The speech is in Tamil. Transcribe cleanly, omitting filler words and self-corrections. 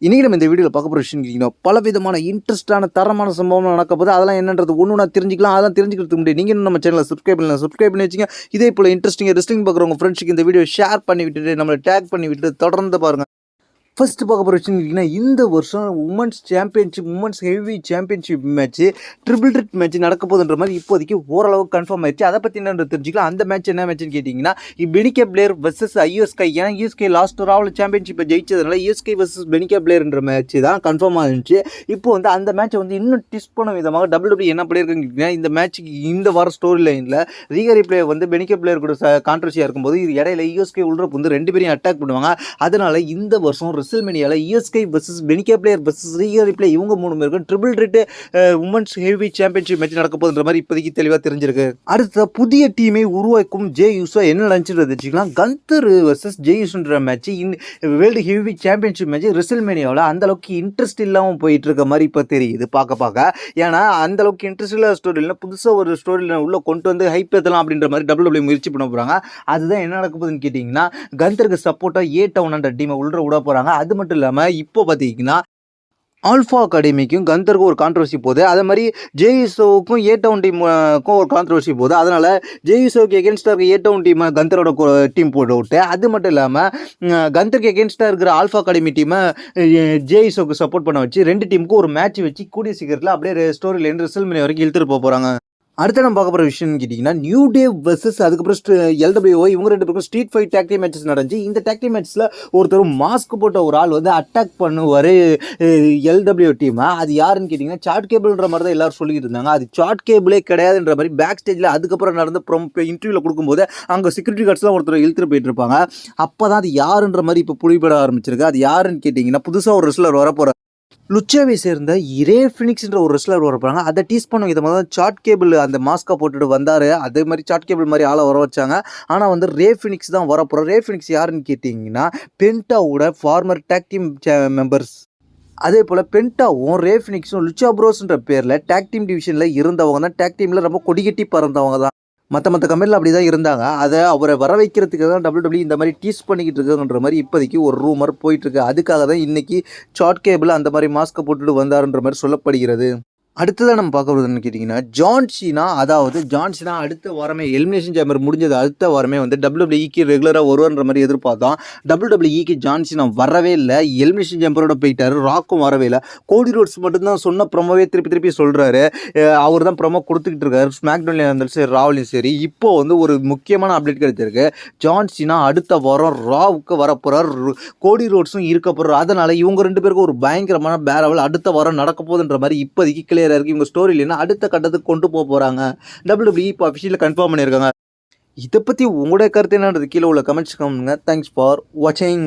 இன்றைக்கி நம்ம இந்த வீடியோவில் பார்க்க போகிற விஷயம் பல விதமான இன்ட்ரெஸ்டான தரமான சம்பவம் நடக்க போது அதெல்லாம் என்னன்றது ஒன்று தெரிஞ்சிக்கலாம். அதெல்லாம் தெரிஞ்சுக்கிறதுக்கு முன்னாடி நீங்கள் நம்ம சேனலை சப்ஸ்கிரைப் பண்ணி வச்சுங்க. இதே போல் இன்ட்ரெஸ்டிங் ரெஸ்லிங் பார்க்குறவங்க ஃப்ரெண்ட்ஸுக்கு இந்த வீடியோ ஷேர் பண்ணி விட்டுட்டு நம்மளை டேக் பண்ணி விட்டுட்டு தொடர்ந்து பாருங்கள். ஃபஸ்ட்டு பார்க்க போகிற விஷயம் இந்த வருஷம் women's championship women's heavy championship match triple thread match நடக்க போகுதுன்ற மாதிரி இப்போதைக்கு ஓரளவு கன்ஃபார்ம் ஆயிடுச்சு. அதை பற்றி என்ன தெரிஞ்சுக்கலாம். அந்த மேட்ச் என்ன மேட்ச்னு கேட்டிங்கன்னா பெனிகே பிளேயர் வர்சஸ் யூஎஸ்கே. ஏன்னா யூஎஸ்கே லாஸ்ட் ராவில் சாம்பியன்ஷிப்பை ஜெயிச்சதுனால யூஎஸ்கே வர்சஸ் பெனிகே பிளேயர்ன்ற மேட்ச் தான் கன்ஃபார்ம் ஆகிருந்துச்சு. இப்போ வந்து அந்த மேட்ச்சை வந்து இன்னும் டிஸ்ட் பண்ண விதமாக WWE என்ன பண்ணியிருக்காங்க, இந்த மேட்ச்சுக்கு இந்த வார ஸ்டோரி லைனில் ரீகரி பிளேயர் வந்து பெனிகே பிளேயர் கூட கான்ட்ரவர்சியாக இருக்கும்போது இது இடையில யூஎஸ்கே உள்ள வந்து ரெண்டு பேரையும் அட்டாக் பண்ணுவாங்க. அதனால் இந்த வருஷம் ரெஸ்ல்மேனியால IYO SKY versus Bianca Belair versus ரீகரி பிளே இவங்க மூணு பேருக்கும் triple threat women's heavy championship match நடக்க போகுதுன்ற மாதிரி இப்போதைக்கு தெளிவாக தெரிஞ்சிருக்கு. அடுத்த புதிய டீமை உருவாக்கும் ஜே யூஸோ என்ன நினச்சிட்டு வச்சுக்கலாம். கந்தர் வர்சஸ் ஜே யூஸ்ன்ற match world heavy championship match ரெஸ்ல்மேனியாவில் அந்த அளவுக்கு இன்ட்ரெஸ்ட் இல்லாமல் போயிட்டு இருக்க மாதிரி இப்போ தெரியுது பார்க்க. ஏன்னா அந்த அளவுக்கு இன்ட்ரெஸ்ட் இல்லாத ஸ்டோரியில் புதுசாக ஒரு ஸ்டோரியில் உள்ள கொண்டு வந்து ஹைப் ஏற்றலாம் அப்படின்ற மாதிரி WWE முயற்சி பண்ண போகிறாங்க. அதுதான் என்ன நடக்க போகுதுன்னு கேட்டிங்கன்னா கந்தருக்கு சப்போர்ட்டாக ஏ டவுன்ன்ற டீமை உள்ள விட போகிறாங்க. அது மட்டும் இல்லாமல் இப்போ பார்த்தீங்கன்னா ஆல்ஃபா அகாடமிக்கும் கந்தருக்கும் ஒரு கான்ட்ரவர்சி போகுது. அதே மாதிரி ஜேஇசோவுக்கும் ஏ டவுன் டீமுக்கும் ஒரு கான்ட்ரவர்சி போகுது. அதனால் ஜேஇசோவுக்கு எகென்ஸ்டாக இருக்க ஏ டவுன் டீமை கந்தரோட டீம் போட்டு விட்டு, அது மட்டும் இல்லாமல் கந்தருக்கு எகென்ஸ்டாக இருக்கிற ஆல்ஃபா அகாடமி டீமை ஜேஇசோவுக்கு சப்போர்ட் பண்ண வச்சு ரெண்டு டீமுக்கும் ஒரு மேட்ச் வச்சு கூடிய சீக்கிரத்தில் அப்படியே ஸ்டோரியிலேருந்து ரெஸ்ல்மேனியா வரைக்கும் இழுத்துட்டு போகிறாங்க. அடுத்த நம்ம பார்க்க போகிற விஷயம்னு கேட்டிங்கன்னா நியூ டே வர்சஸ் அதுக்கப்புறம் LWO இவங்க ரெண்டு பேருக்கும் ஸ்ட்ரீட் ஃபைட் டாக்டி மேட்சஸ் நடந்துச்சு. இந்த டாக்டி மேட்ச்சில் ஒருத்தர் மாஸ்க் போட்ட ஒரு ஆள் வந்து அட்டாக் பண்ணுவார் LWO டீமை. அது யாருன்னு கேட்டிங்கன்னா சாட் கேபிள்ன்ற மாதிரி தான் எல்லோரும் சொல்லிட்டு இருந்தாங்க. அது சாட் கேபிளே கிடையாதுன்ற மாதிரி பேக் ஸ்டேஜில் அதுக்கப்புறம் நடந்து இன்டர்வியூவில் கொடுக்கும்போது அங்கே செக்யூரிட்டி கார்ட்ஸ்லாம் ஒருத்தர் இழுத்துட்டு போயிட்டு இருப்பாங்க. அப்போ தான் அது யாருன்ற மாதிரி இப்போ புலிப்பட ஆரம்பிச்சிருக்கு. அது யாருன்னு கேட்டிங்கன்னா புதுசாக ஒரு ரெஸ்லர் வரப்போகிற லுச்சாவை சேர்ந்த ரே ஃபினிக்ஸ்ன்ற ஒரு ரெஸ்லர் வரப்போறாங்க. அதை டீஸ் பண்ண விதமாக தான் சாட் கேபிள் அந்த மாஸ்கை போட்டுட்டு வந்தார். அதே மாதிரி சாட் கேபிள் மாதிரி ஆளை வர வச்சாங்க. ஆனால் வந்து ரே ஃபினிக்ஸ் தான் வரப்போகிறோம். ரே ஃபினிக்ஸ் யாருன்னு கேட்டிங்கன்னா பென்டாவோட ஃபார்மர் டாக் டீம் மெம்பர்ஸ். அதே போல் பென்டாவும் ரே ஃபினிக்ஸும் லுச்சா ப்ரோஸ்ன்ற பேரில் டாக் டீம் டிவிஷனில் இருந்தவங்க தான். டாக் டீமில் ரொம்ப கொடிகட்டி பறந்தவங்க தான். மற்ற கம்பெனியில் அப்படி தான் இருந்தாங்க. அதை அவரை வர வைக்கிறதுக்கு தான் WWE இந்த மாதிரி டீஸ் பண்ணிக்கிட்டு இருக்காங்கன்ற மாதிரி இப்போதைக்கு ஒரு ரூமர் போயிட்டுருக்கு. அதுக்காக தான் இன்றைக்கி சாட் கேபிள் அந்த மாதிரி மாஸ்க்கை போட்டுட்டு வந்தாருன்ற மாதிரி சொல்லப்படுகிறது. அடுத்ததாக நம்ம பார்க்குறதுன்னு கேட்டிங்கன்னா ஜான் சீனா அடுத்த வாரமே எலிமினேஷன் சேம்பர் முடிஞ்சது அடுத்த வாரமே வந்து WWEக்கு ரெகுலராக வருவார்ன்ற மாதிரி எதிர்பார்த்தோம். WWEக்கு ஜான் சீனா வரவே இல்லை. எலிமினேஷன் சேம்பரோட போயிட்டார். ராக்கும் வரவே இல்லை. கோடி ரோட்ஸ் மட்டும்தான் சொன்ன ப்ரொமோவே திருப்பி சொல்கிறாரு. அவர் தான் ப்ரொமோ கொடுத்துக்கிட்டு இருக்காரு. ஸ்மாக்டவுன்ல இருந்தாலும் சரி ராவ்லையும் சரி. இப்போது வந்து ஒரு முக்கியமான அப்டேட் கிடைச்சிருக்கு. ஜான் சீனா அடுத்த வாரம் ராவுக்கு வரப்போகிறார். கோடி ரோட்ஸும் இருக்க போகிறார். அதனால் இவங்க ரெண்டு பேருக்கும் ஒரு பயங்கரமான பேரவல் அடுத்த வாரம் நடக்க போகுதுன்ற மாதிரி இப்போதைக்கு இருக்கு. இவங்க ஸ்டோரி இல்லைன்னா அடுத்த கட்டத்துக்கு கொண்டு போகிறாங்க. WWE இப்போ அஃபிஷியலாக கன்ஃபார்ம் பண்ணியிருக்காங்க. இதை பற்றி உங்களுடைய கருத்து என்னன்றது கீழே உள்ள கமெண்ட்ஸ் கமெண்ட்டுங்க. தேங்க்ஸ் ஃபார் வாட்சிங்.